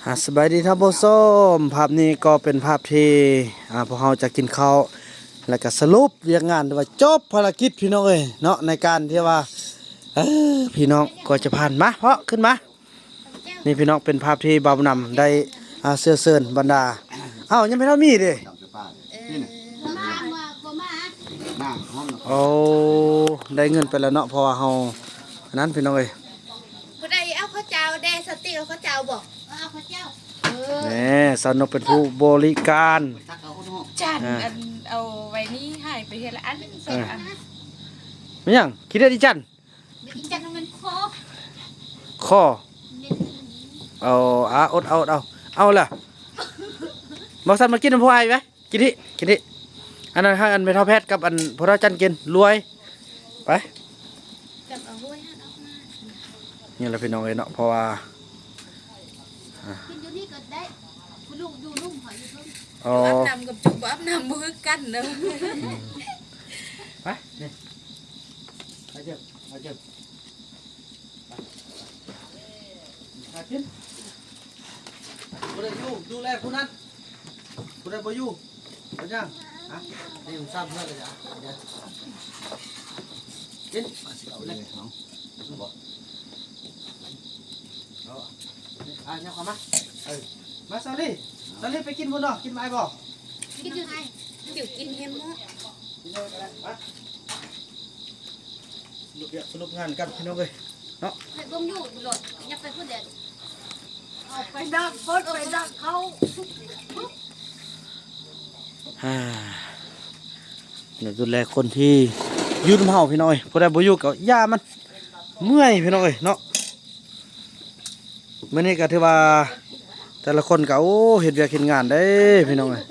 สบายดีท่านผู้ชมภาพนี้ก็เป็นภาพที่พวกเราจะกินข้าวแล้วก็สรุปเรียกงานว่าจบภารกิจพี่น้องเอ้ยเนาะในการที่ว่าพี่น้องก็จะผ่านมาเพราะขึ้นมานี่พี่น้องเป็นภาพที่บ่าวนำได้เสื้อเซินบรรดายังไม่เท่ามีเด้โอ้ได้เงินไปแล้วเนาะเพราะว่าเฮาอันนั้นพี่น้องเอ้ยผู้ใดเอาข้าวเจ้าแดงสติเอาข้าวเจ้าบอกเอาข้าวเจ้านี่สนุกเป็นผู้บริการจานอันเอาไว้นี่ให้ไปเฮ็ดละอันสองอันไม่ยังคิดได้ดิจันอีจันมันข้อเอาอดเอาล่ะบอกสันมากินน้ำพายไหมกินที่อันนั้นให้อันไปเท่าแพทย์กับอันพระจันกินรวยไปกับเอาห้วยเอามานี่แหละพี่น้องเนาะเพราะว่ากินอยู่นี่ก็ได้คุณลุงอยู่นุ่มหอยอยู่ทุ่งอาบน้ำกับจุ่มอาบน้ำมือกันเนาะไปนี่ไปเจ็บไปกินผู้ใดอยู่ดูแลผู้นั้นผู้ใดบ่อยู่เป็นยังนี่ผมทราบเมื่อไหร่จ้ะกินมาสิเอาเลยเอาบ่เนี่ยเข้ามามาซาลี่ไปกินพุ่นเนาะกินไม้บ่กินอยู่ไงเดี๋ยวกินเห็นมั้งกินเลยก็ได้มาสรุปงานกันพี่น้องเลยเนาะให้บ่มอยู่หลดยับไปผู้เดียวเอาไปดักคนไปดักเขาเดี๋ยวดูแลคนที่ยืนเห่าพี่น้อยพอได้บ่อยู่ก็ย่ามันเมื่อยพี่น้อยเนาะเมื่อนี้ก็ถือว่าแต่ละคนก็เฮ็ดเวียกเฮ็ดงานได้พี่น้องเอ้ย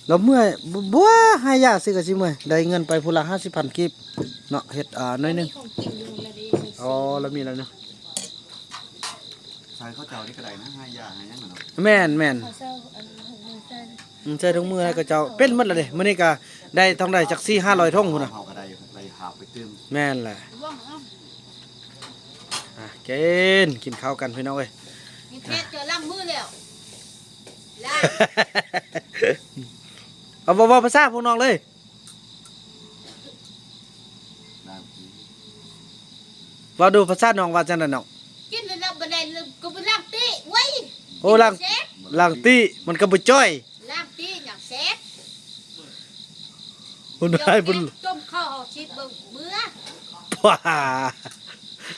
เราเมื่อยบัวให้ยาสิก็สิเมื่อยได้เงินไปพุ่นละ50,000กีบเนาะเฮ็ดน้อยนึงอ๋อแล้วมีแล้วเนาะใส่ข้าวเจ้านี่ก็ได้นะให้ยาให้ยังเนาะแม่นใส่ถุงมือแล้วก็เจ้าเป็นหมดแล้วเด้มื้อนี้ก็ได้ต้องได้จัก4-500ท่งพุ่นน่ะเฮาก็ได้ไปหาไปเติมแม่นแหละกินข้าวกันพี่น้องเอ้ยนี่เพชรเจอล่างมือแล้วเอาบอกภาษาพวกน้องเลยว่าดูภาษาน้องว่าจังได๋น้องกินแล้วบ่ได้ก็บ่ล้างตีไว้โอ้ล้างตีมันก็บ่จ้อยล้างตีอย่างแซ่บพุ่นได้พุ่นต้มข้าวชิดเบื่อว้า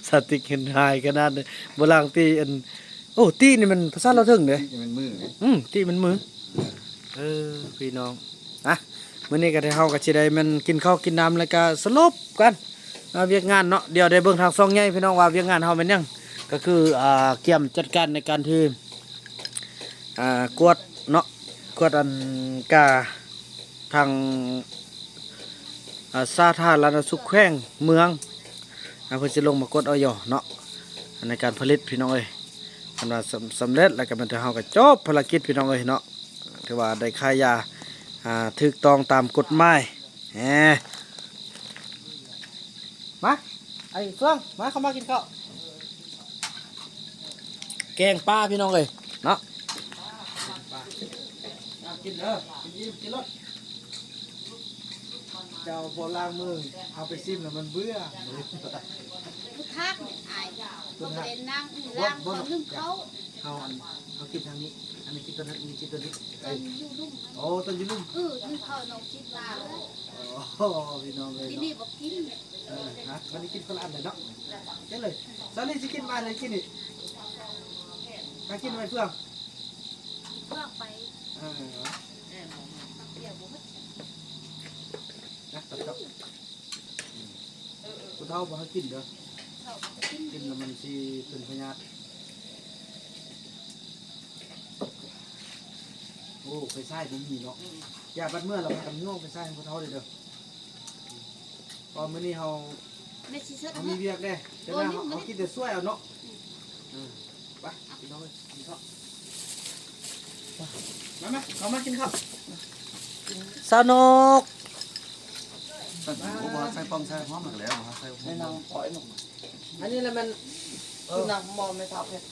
สติกเห็นหายขนาดนี้บ่ล้างตีอันโอ้ตีนี่มันภาษาเราถึงเด้ตีมันมือตีมันมือพี่น้องมื้อนี้ก็ได้เฮาก็สิได้มันกินข้าวกินน้ำแล้วก็สรุปกันเวียกงานเนาะเดี๋ยวได้เบิ่งทางซ่องใหญ่พี่น้องว่าเวียกงานเฮาเป็นยังก็คือเกี่ยมจัดการในการที่กวดเนาะกวดอันกาทางสาธารณสุขแขวงเมืองเพิ่นสิลงมากดอยเนาะในการผลิตพี่น้องเอ้ยอันว่าสำเร็จแล้วก็มันจะเฮาก็จบภารกิจพี่น้องเอ้ยเนาะถือว่าได้ค่ายาถูกต้องตามกฎหมายมาไอ้เฟื่องมาเข้ามากินข้าวแกงปลาพี่น้องเอ้ยเนาะกินเด้อกินรสเจ้าบ่ล้างมือเอาไปซิมแล้วมันเบื่อผู้ทักอายบ่ได้นั่งล้างของนึงเขาเอากินทางนี้อันนี้กินตัวนั้นมีกินตัวนี้อยู่ลุ่มโอ้ต้นอยู่ลุ่มนี่เขาน้องคิดว่าโอ้พี่น้องเลยที่นี่บ่กินวันนี้กินคนละอันเลยเนาะเจ๊เลยตอนนี้จะกินมาเลยกินอีกมากินไปเพื่อนไปนะตับคุณเท่าบ่ให้กินเด้อกินแล้วมันสิเป็นพยาธิโอ้ไปใส่ผมมีเนาะอย่าบัดเมื่อเราทำง่วงไปใส่คุณเท่าเลยเด้อตอนมื้อนี้เฮามีเวียกได้จะได้เฮากินแต่ช่วยเอาเนาะไปพี่น้องเลยกินข้าวมาเอามากินข้าวสนุกบ่ใส่ป้อมใส่พร้อมกันแล้วบ่ใส่ให้นางปล่อยหนุ่มอันนี้แหละมันคือนางมอมไม่ทับเนี่ย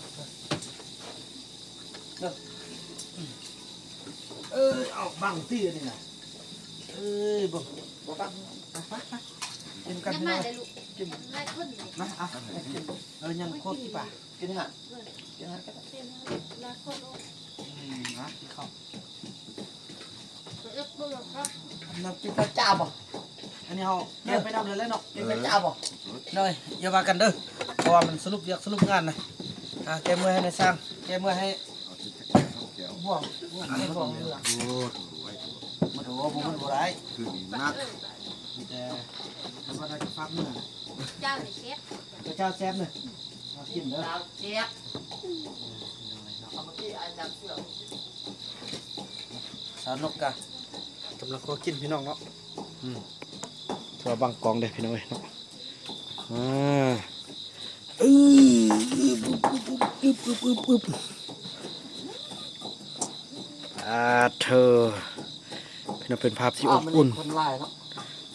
เอาบังตี้นี่น่ะบ่บังไปกินกัน ยัง พี่ มา น้อง ได้ลูกกินหลายคนนี่ นะยังโคตรที่ป่ากินฮะกินฮะ เป็นหลายคนลูก นะกินข้าว เอ็กซ์บ่ล่ะครับ น้ำกินข้าวจ้าบ่อันนี้เฮาแกงไปนำเลยแล้วเนาะกินข้าวจ้าบ่น้อยอย่าว่ากันเด้อเพราะว่ามันสรุปเรียกสรุปงานนะแกมือให้ในสร้างแกมือให้ เอาที่จะเข้าแก้ว บ่วงให้บ่วงเรือ โอ้ถูกไว้ถูก มาดูว่ามันบ่ได้ คือมีนัก มีแต่มันว่าได้ฟักมื้อ เจ้านี่เชฟ พระเจ้าแซ่บเด้อมากินเด้อ เจ้าเชฟเอามาที่อาจารย์เสือ สาวนกกะกำลังขอกินพี่น้องเนาะตัวบางกองเด้อพี่น้องเอ้ยเนาะเธอพี่น้องเป็นภาพที่อบอุ่น คนไล่เนาะ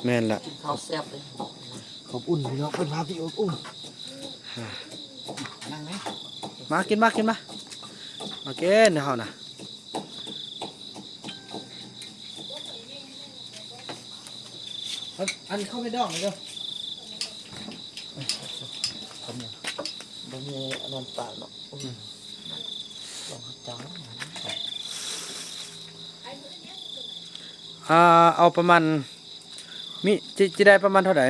แม่นละ กินข้าวแซ่บเลย อบอุ่นพี่น้องเป็นภาพที่อบอุ่น นั่งไหม มากินมากินมามากินเดี๋ยวเฮานะอันเข้าไปดองเลยเด้อ บ่มีอันนั้นปากเนาะลองจัง เอาประมาณมีจะได้ประมาณเท่าไหร่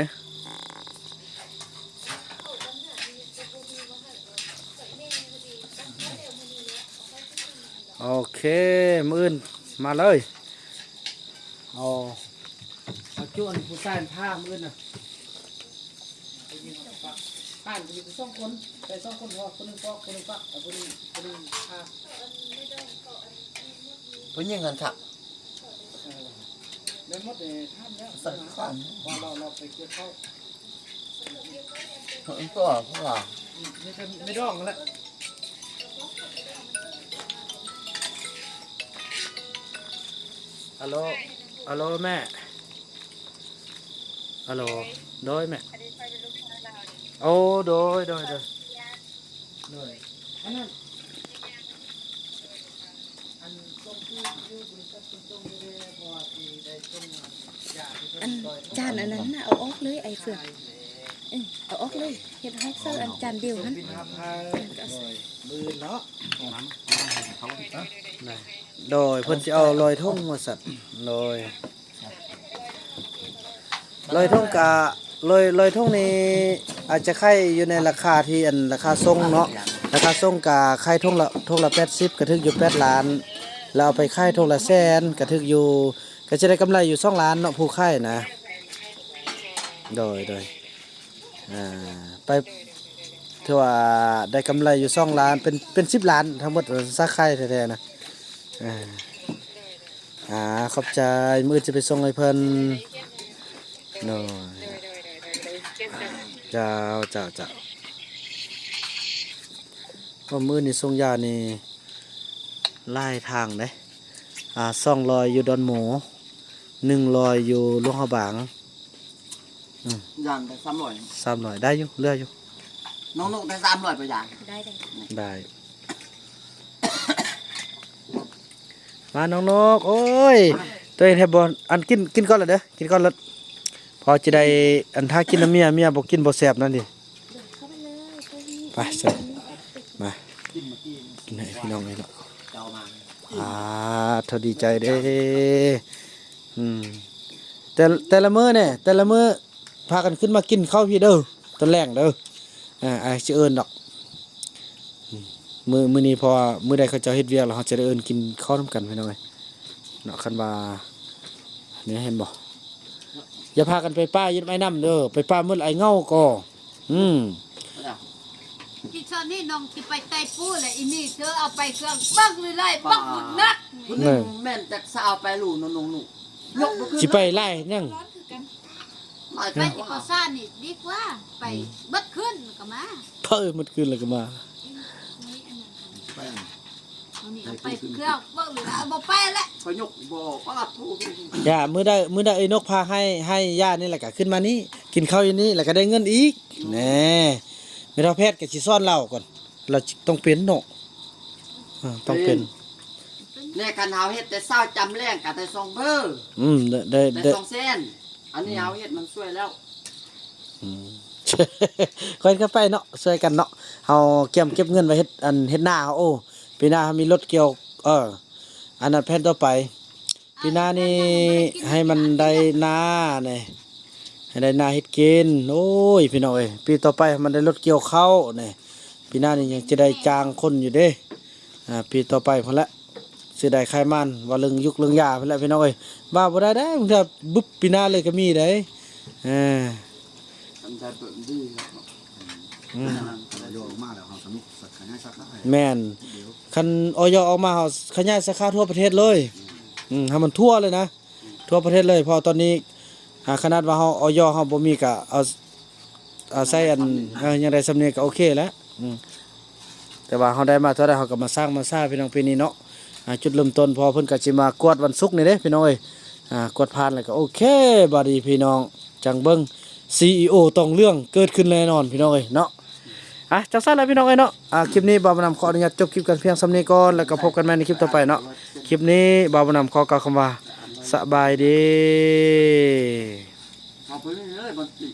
โอเคมื้ออื่นมาเลยเอาจวนผู้ชายผ้ามื้ออื่นน่ะผ่านจะมีสองคนไปสองคนพอคนหนึงปอกคนหนึงปักเอาคนหนึงผ้า เพิ่นยิงกันครับ ได้หมดเลยท่านแล้ว สักข้อน พอเราไปเกี่ยวข้าว เพิ่นก็พวกเรา ไม่ร้องแล้วฮัลโหลฮัลโหลแม่ฮัลโหลโดยแม่โอ้โดยอันนั้นอันต้มที่อยู่บริษัทต้มที่ได้พอที่ได้ต้มยาที่ อันจานอันนั้นน่ะเอาออกเลยไอ้เฟือกเอาออกเลยเฮ็ดให้เซอร์อันจานเดียวนั้น ปินทำพายมือเนาะ เขา โดยเพิ่นสิเอาลอยท่งมาสัตว์ลอยท่งกะลอยท่งนี้อาจจะไข่อยู่ในราคาที่อันราคาส่งเนาะราคาส่งกะไข่ท่งละ80กระทึกอยู่8ล้านแล้วเอาไปไข่ท่งละแสนกระทึกอยู่ก็จะได้กำไรอยู่2ล้านเนาะผู้ไข่นะโดยไปถือว่าได้กำไรอยู่2ล้านเป็น10ล้านทั้งหมดซาไข่แท้ๆนะขอบใจมื้อจะไปส่งให้เพิ่นโน่เจ้าว่ามื้อนี่ส่งยานี่ไล่ทางเด้200อยู่ดอนหมู100อยู่หลวงพระบาง ย่างได้300 300ได้อยู่เหลืออยู่ น้องๆได้300ไปย่าง ได้ มาน้องนกโอ้ยตัวเองให้บ่อันกินก่อนละเด้อกินก่อนละพอจะได้อันถ้ากินน้ำเมียบ่กินบ่แซ่บนั่นดิ เข้าไปเลย ไปใส่มากินให้พี่น้องเลยเนาะ เจ้ามา เท่าดีใจเด้แต่ละมื้อเนี่ยแต่ละมื้อพากันขึ้นมากินข้าวพี่เด้อตอนแรกเด้อไอ้สิเอิ้นดอกมื้อนี้พอมื้อใดเขาเจ้าเฮ็ดเวียกแล้วเขาจะได้เอิ้นกินข้าวนำกันพี่น้องเอ้ยเนาะคันว่าเนี่ยเห็นบ่อย่าพากันไปป้ายึดไม้น้ำเด้อไปป้ามื้อไอ้เงาก็ที่ชอบนี่น้องสิไปไต่ปูแหละอีนี่เธอเอาไปเครื่องบักเลยไล่บักหมดนัก คุณนึงแม่นจักสาวไปหลู่น้องๆหนูยกบ่ขึ้น สิไปไล่ยัง น้อย ไป ไป ที่ก่อสร้างนี่ดีกว่าไปเบิดขึ้นก็มา เพิ่มมันขึ้นแล้วก็มา ไป เอานี่เอาไปเครื่องบักเลยเอาบ่ไปละ เขายกบ่ปาดทู อย่ามื้อใดไอ้นกพาให้ย่านี่แหละก็ขึ้นมานี่กินข้าวอยู่นี่แล้วก็ได้เงินอีกแหน่ไม่เท่าแพทย์ก็สิซ่อนเราก่อนเราต้องเป็นเนาะ ต้องเป็น แน่กันเฮาเฮ็ดแต่เช้าจำแรงกันแต่2เบอร์ ได้ แต่2เส้นอันนี้เฮาเฮ็ดมันช่วยแล้ว ค่อยกันไปเนาะช่วยกันเนาะเฮาเก็บเงินไว้เฮ็ดหน้าเฮาโอ้ปีหน้าเฮามีรถเกี่ยวอันนั้นแผนต่อไปปีหน้านี่ให้มันได้นานี่ให้ได้นาเฮ็ดกินโอ้ยพี่น้องเอ้ยปีต่อไปมันได้รถเกี่ยวข้าวนี่ปีหน้านี่ยังจะได้จ้างคนอยู่เด้ปีต่อไปพุ่นละสิได้ขายมันว่าเรื่องยุคเรื่องยาพุ่นละพี่น้องเอ้ยว่าบ่ได้เด้บางทีบึบปีหน้าเลยก็มีได้ทำใจเปิดดีครับ โยกมาแล้วเขาสนุกสักขยันสักได้ แม่นคันออยออกมาเฮาขยายสาขาทั่วประเทศเลยให้มันทั่วเลยนะทั่วประเทศเลยเพอตอนนี้ขนาดว่าเฮาออยเฮาบ่มีก็เอาใส่อันยังได้สำเนียงก็โอเคแล้วแต่ว่าเฮาได้มาเท่าใดเฮาก็มาสร้างมาซ่าพี่น้องปีนี้เนาะจุดเริ่มต้นพอเพิ่นก็สิมากวดวันศุกร์นี่เด้พี่น้องเอ้ยกวดผ่านแล้วก็โอเคบัดนี้พี่น้องจังเบิ่ง CEO ต้องเรื่องเกิดขึ้นแน่นอนพี่น้องเอ้ยเนาะจังซั่นแหละพี่น้องเอ้ยเนาะคลิปนี้บ่าวบ่นำขออนุญาตจบคลิปกันเพียงส่ำนี้ก่อนแล้วก็พบกันใหม่ในคลิปต่อไปเนาะคลิปนี้บ่าวบ่นำขอกล่าวคำว่าสบายดี เอาไปเรื่อยๆบางที